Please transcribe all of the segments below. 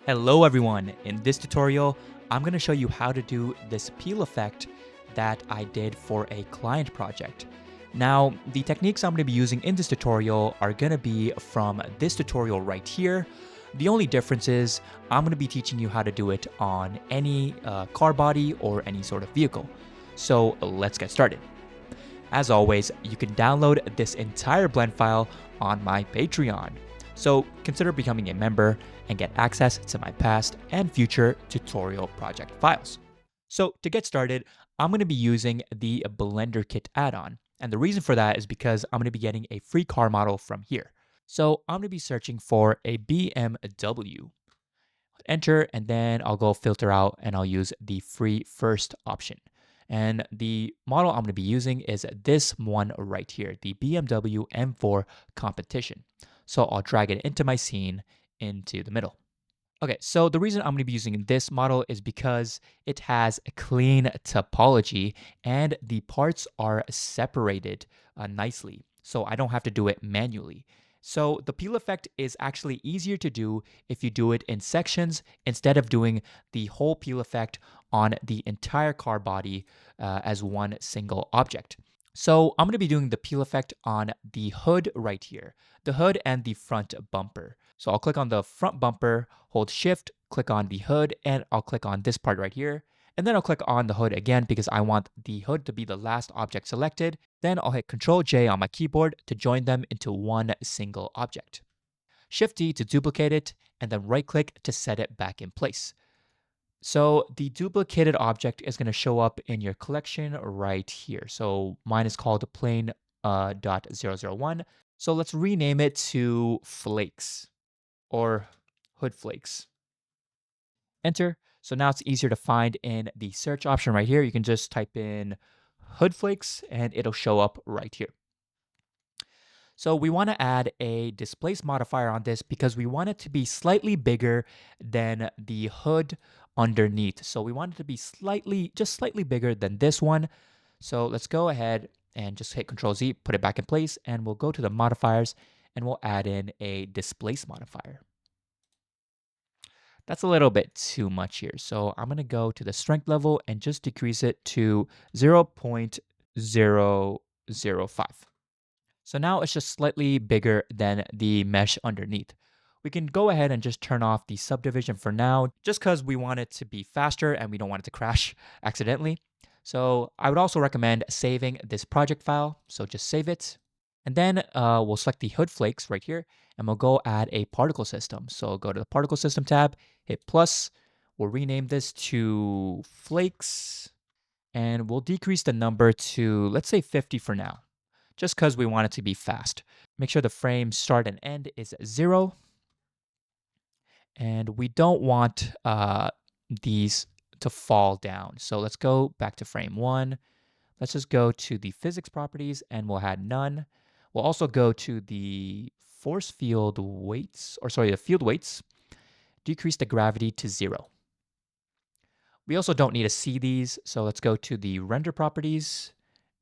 Hello everyone, in this tutorial I'm going to show you how to do this peel effect that I did for a client project. Now the techniques I'm going to be using in this tutorial are going to be from this tutorial right here. The only difference is I'm going to be teaching you how to do it on any car body or any sort of vehicle. So let's get started. As always, you can download this entire blend file on my Patreon. So consider becoming a member and get access to my past and future tutorial project files. So to get started, I'm going to be using the BlenderKit add-on. And the reason for that is because I'm going to be getting a free car model from here. So I'm going to be searching for a BMW. Enter, and then I'll go filter out and I'll use the free first option. And the model I'm going to be using is this one right here, the BMW M4 Competition. So I'll drag it into my scene into the middle. Okay, so the reason I'm going to be using this model is because it has a clean topology and the parts are separated nicely. So I don't have to do it manually. So the peel effect is actually easier to do if you do it in sections instead of doing the whole peel effect on the entire car body as one single object. So I'm going to be doing the peel effect on the hood right here, the hood and the front bumper. So I'll click on the front bumper, hold shift, click on the hood, and I'll click on this part right here. And then I'll click on the hood again because I want the hood to be the last object selected. Then I'll hit Ctrl J on my keyboard to join them into one single object. Shift D to duplicate it, and then right click to set it back in place. So the duplicated object is going to show up in your collection right here. So mine is called plane.001. So let's rename it to Flakes or Hood Flakes. Enter. So now it's easier to find in the search option right here. You can just type in Hood Flakes and it'll show up right here. So we want to add a displace modifier on this because we want it to be slightly bigger than the hood underneath. So we want it to be just slightly bigger than this one. So let's go ahead and just hit Control Z, put it back in place, and we'll go to the modifiers and we'll add in a displace modifier. That's a little bit too much here. So I'm going to go to the strength level and just decrease it to 0.005. So now it's just slightly bigger than the mesh underneath. We can go ahead and just turn off the subdivision for now, just because we want it to be faster and we don't want it to crash accidentally. So I would also recommend saving this project file. So just save it. And then we'll select the hood flakes right here and we'll go add a particle system. So go to the particle system tab, hit plus. We'll rename this to flakes and we'll decrease the number to, let's say 50 for now, just because we want it to be fast. Make sure the frame start and end is 0. And we don't want these to fall down. So let's go back to frame 1. Let's just go to the physics properties and we'll add none. We'll also go to the force field weights, the field weights, decrease the gravity to 0. We also don't need to see these, so let's go to the render properties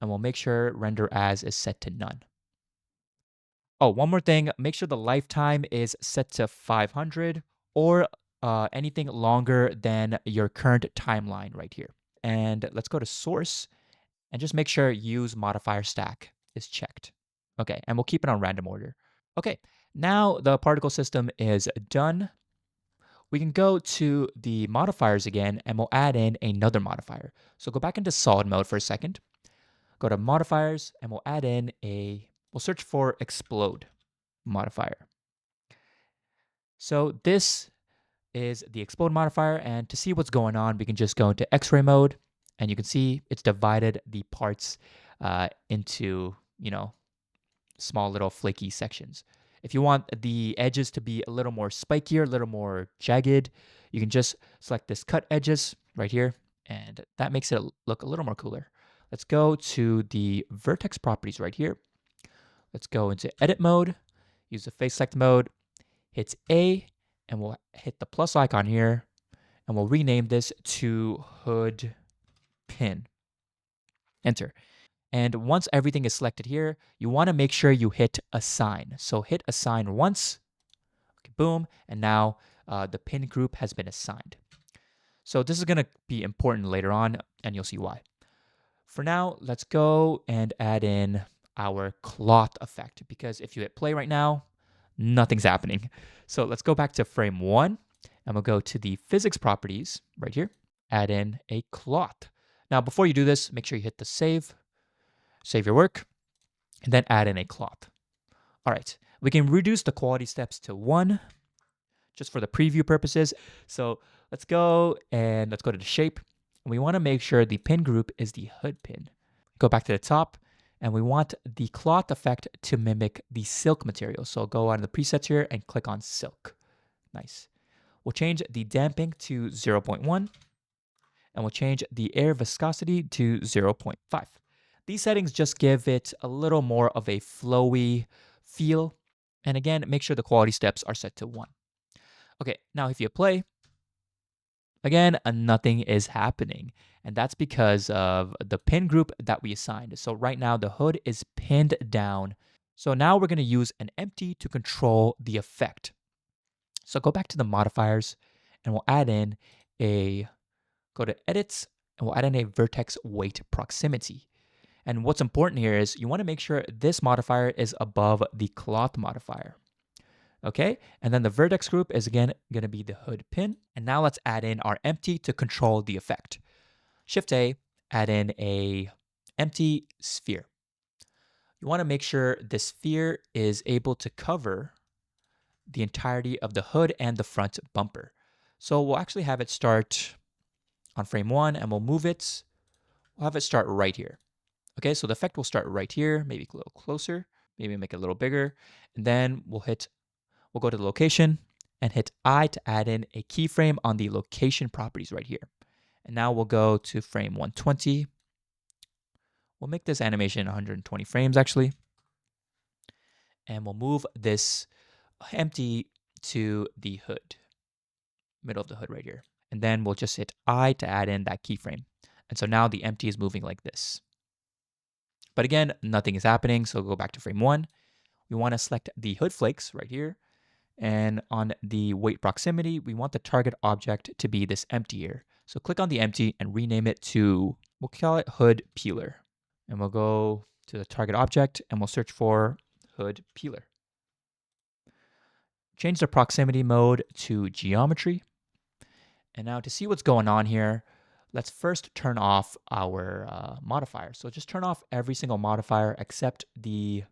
and we'll make sure render as is set to none. Oh, one more thing, make sure the lifetime is set to 500 or anything longer than your current timeline right here. And let's go to source and just make sure use modifier stack is checked. Okay, and we'll keep it on random order. Okay, now the particle system is done. We can go to the modifiers again and we'll add in another modifier. So go back into solid mode for a second. Go to modifiers and we'll add in we'll search for explode modifier. So this is the explode modifier, and to see what's going on, we can just go into X-ray mode and you can see it's divided the parts into, small little flaky sections. If you want the edges to be a little more spikier, a little more jagged, you can just select this cut edges right here, and that makes it look a little more cooler. Let's go to the vertex properties right here. Let's go into edit mode, use the face select mode, hit A, and we'll hit the plus icon here, and we'll rename this to hood pin. Enter. And once everything is selected here, you want to make sure you hit assign. So hit assign once, okay, boom, and now the pin group has been assigned. So this is going to be important later on, and you'll see why. For now, let's go and add in our cloth effect, because if you hit play right now, nothing's happening. So let's go back to frame 1, and we'll go to the physics properties right here, add in a cloth. Now, before you do this, make sure you hit the save your work, and then add in a cloth. All right, we can reduce the quality steps to 1 just for the preview purposes. So let's go to the shape. And we want to make sure the pin group is the hood pin. Go back to the top, and we want the cloth effect to mimic the silk material. So go on the presets here and click on silk. Nice. We'll change the damping to 0.1, and we'll change the air viscosity to 0.5. These settings just give it a little more of a flowy feel. And again, make sure the quality steps are set to 1. Okay, now if you play, again, nothing is happening. And that's because of the pin group that we assigned. So right now the hood is pinned down. So now we're going to use an empty to control the effect. So go back to the modifiers, and we'll add in go to edits, and we'll add in a vertex weight proximity. And what's important here is you want to make sure this modifier is above the cloth modifier. Okay, and then the vertex group is again going to be the hood pin. And now let's add in our empty to control the effect. Shift A, add in a empty sphere. You want to make sure this sphere is able to cover the entirety of the hood and the front bumper. So we'll actually have it start on frame 1, and we'll move it. We'll have it start right here. Okay, so the effect will start right here, maybe a little closer, maybe make it a little bigger. And then we'll go to the location and hit I to add in a keyframe on the location properties right here. And now we'll go to frame 120. We'll make this animation 120 frames actually. And we'll move this empty to the hood, middle of the hood right here. And then we'll just hit I to add in that keyframe. And so now the empty is moving like this. But again, nothing is happening. So go back to frame 1. We want to select the hood flakes right here. And on the weight proximity, we want the target object to be this empty here. So click on the empty and rename it to, we'll call it hood peeler. And we'll go to the target object and we'll search for hood peeler. Change the proximity mode to geometry. And now to see what's going on here, let's first turn off our modifier. So just turn off every single modifier except the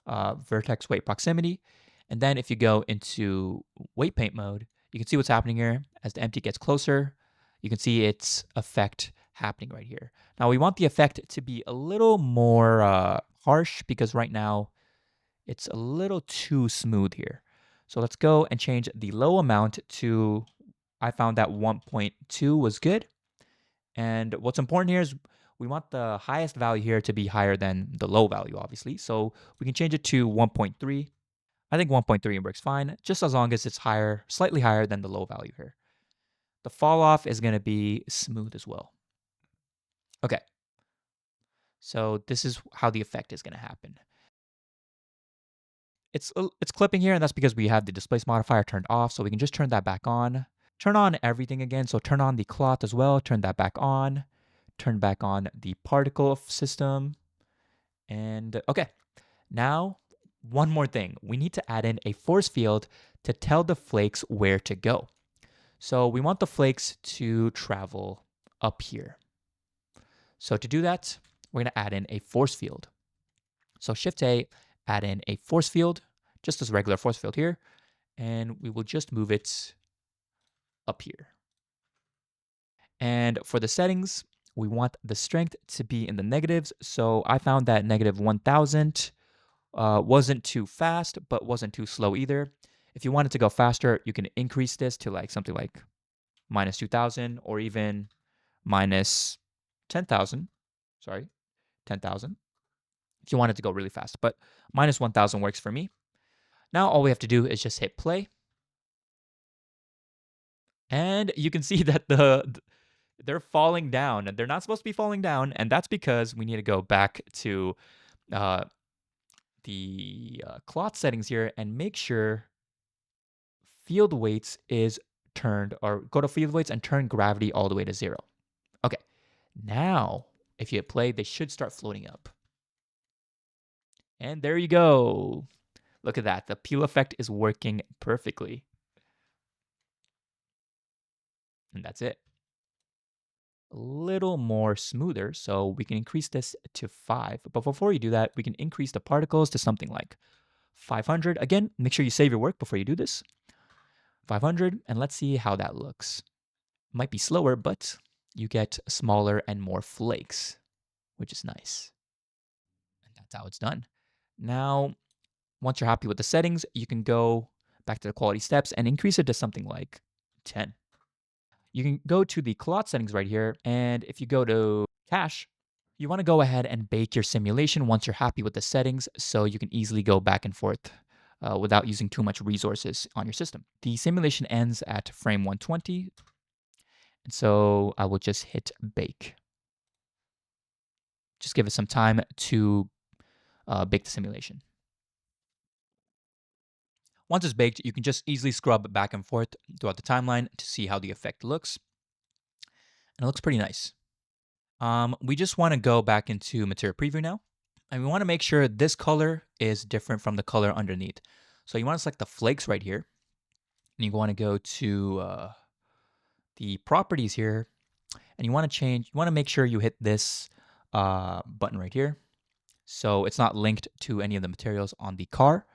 vertex weight proximity. And then if you go into weight paint mode, you can see what's happening here. As the empty gets closer, you can see its effect happening right here. Now we want the effect to be a little more harsh because right now it's a little too smooth here. So let's go and change the low amount to, I found that 1.2 was good. And what's important here is we want the highest value here to be higher than the low value, obviously. So we can change it to 1.3. I think 1.3 works fine, just as long as it's higher, slightly higher than the low value here. The fall off is going to be smooth as well. Okay. So this is how the effect is going to happen. It's clipping here, and that's because we have the displace modifier turned off, so we can just turn that back on. Turn on everything again, so turn on the cloth as well, turn that back on. Turn back on the particle system. And okay, now one more thing. We need to add in a force field to tell the flakes where to go. So we want the flakes to travel up here. So to do that, we're going to add in a force field. So Shift A, add in a force field, just as a regular force field here, and we will just move it up here. And for the settings, we want the strength to be in the negatives. So I found that negative 1000 wasn't too fast, but wasn't too slow either. If you wanted to go faster, you can increase this to like something like minus 2000 or even minus 10,000. Sorry, 10,000. If you wanted to go really fast, but minus 1000 works for me. Now all we have to do is just hit play. And you can see that they're falling down. They're not supposed to be falling down, and that's because we need to go back to the cloth settings here and make sure field weights is turned, or go to field weights and turn gravity all the way to 0. Okay, now if you hit play, they should start floating up. And there you go. Look at that. The peel effect is working perfectly. And that's it. A little more smoother, so we can increase this to 5. But before you do that, we can increase the particles to something like 500. Again, make sure you save your work before you do this. 500, and let's see how that looks. Might be slower, but you get smaller and more flakes, which is nice. And that's how it's done. Now, once you're happy with the settings, you can go back to the quality steps and increase it to something like 10. You can go to the cloth settings right here, and if you go to cache, you want to go ahead and bake your simulation once you're happy with the settings so you can easily go back and forth without using too much resources on your system. The simulation ends at frame 120, and so I will just hit bake. Just give it some time to bake the simulation. Once it's baked, you can just easily scrub back and forth throughout the timeline to see how the effect looks. And it looks pretty nice. We just want to go back into material preview now. And we want to make sure this color is different from the color underneath. So you want to select the flakes right here. And you want to go to the properties here. And you want to make sure you hit this button right here. So it's not linked to any of the materials on the car.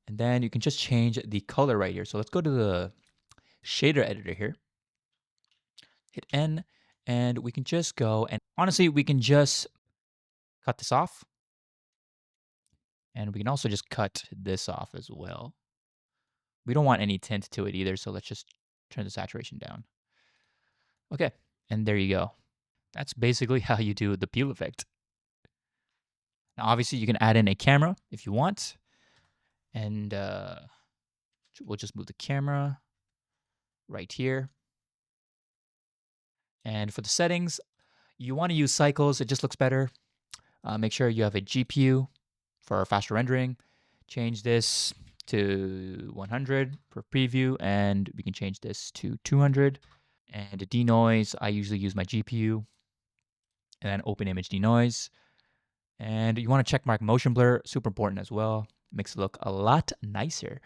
And then you can just change the color right here. So let's go to the shader editor here. Hit N, and we can just go, and honestly, we can just cut this off. And we can also just cut this off as well. We don't want any tint to it either, so let's just turn the saturation down. Okay, and there you go. That's basically how you do the peel effect. Now, obviously, you can add in a camera if you want. And we'll just move the camera right here. And for the settings, you want to use cycles. It just looks better. Make sure you have a GPU for faster rendering. Change this to 100 for preview, and we can change this to 200. And the denoise, I usually use my GPU. And then open image denoise. And you want to check mark motion blur, super important as well. Makes it look a lot nicer.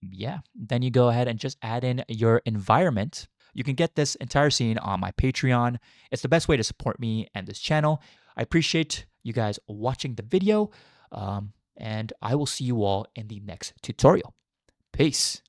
Yeah, then you go ahead and just add in your environment. You can get this entire scene on my Patreon. It's the best way to support me and this channel. I appreciate you guys watching the video, and I will see you all in the next tutorial. Peace.